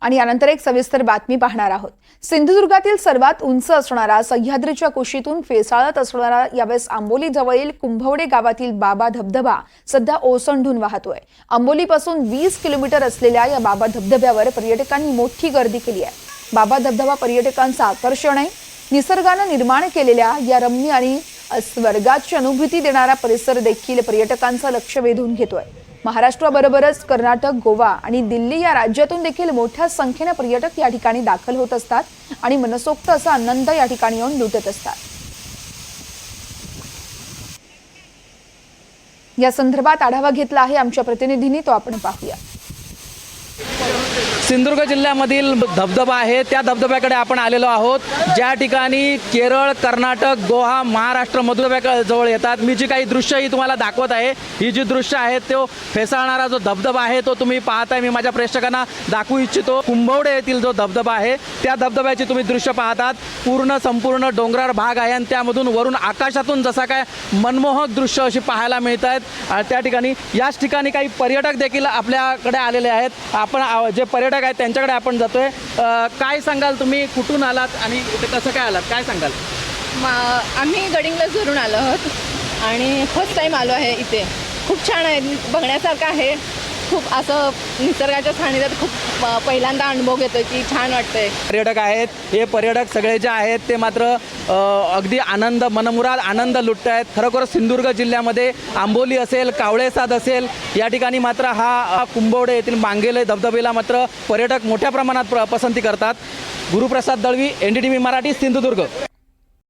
आणि यानंतर एक सविस्तर बातमी पाहणार आहोत। सिंधुदुर्गातील सर्वात उंच असणारा सह्याद्रीच्या कुशीतून फेसाळत असणारा यावेळेस आंबोली जवळील कुंभवडे गावातील बाबा धबधबा सध्या ओसंडून वाहतोय। आंबोलीपासून 20 किलोमीटर असलेल्या या बाबा धबधब्यावर पर्यटकांनी मोठी गर्दी केली आहे। बाबा धबधबा पर्यटकांचं आकर्षण आहे। निसर्गाने निर्माण केलेल्या या रम्य आणि स्वर्गाची अनुभूती देणारा परिसर देखील पर्यटकांचं लक्ष वेधून घेतोय। महाराष्ट्राबरोबरच कर्नाटक, गोवा आणि दिल्ली या राज्यातून देखील मोठ्या संख्येने पर्यटक या ठिकाणी दाखल होत असतात आणि मनसोक्त असा आनंद या ठिकाणी येऊन लुटत असतात। या संदर्भात आढावा घेतला आहे आमच्या प्रतिनिधींनी, तो आपण पाहूया। सिंधुदुर्ग जिल्ह्यामधील धबधबा आहे त्या धबधब्याकडे आपण आलेलो आहोत, ज्या ठिकाणी केरळ, कर्नाटक, गोवा, महाराष्ट्र जवळ येतात। मी जी काही दृश्य ही तुम्हाला दाखवत आहे, ही जी दृश्य आहेत तो फेसाळणारा जो धबधबा आहे तो तुम्ही पाहताय। मी माझ्या प्रेक्षकांना दाखवू इच्छितो, कुंभवडे येथील जो धबधबा आहे त्या धबधब्याची तुम्ही दृश्य पाहतात। संपूर्ण डोंगराळ भाग आहे आणि त्यामधून वरून आकाशातून जसा काय मनमोहक दृश्य अशी पाहायला मिळत आहेत। त्या ठिकाणी याच ठिकाणी काही पर्यटक देखील आपल्याकडे आलेले आहेत। आपण जे पर्यटक आहेत त्यांच्याकडे आपण जातोय। काय सांगाल, तुम्ही कुठून आलात आणि इथे कसं काय आलात, काय सांगाल? आम्ही गडिंग्लजवरून आलो आहोत आणि फर्स्ट टाइम आलो आहे इथे। खूप छान आहे, बघण्यासारखं आहे। खूप असं निसर्गाच्या सानिध्यात खूप पहिल्यांदा अनुभव घेतो की छान वाटतंय। पर्यटक आहेत, हे पर्यटक सगळे जे आहेत ते मात्र अगदी आनंद, मनमुराद आनंद लुटत आहेत। खरोखर सिंधुदुर्ग जिल्ह्यामध्ये आंबोली असेल, कावळेसाद असेल, या ठिकाणी मात्र हा कुंभवडे येथील मांगेले धबधबेला मात्र पर्यटक मोठ्या प्रमाणात पसंती करतात। गुरुप्रसाद दळवी, NDTV मराठी, सिंधुदुर्ग।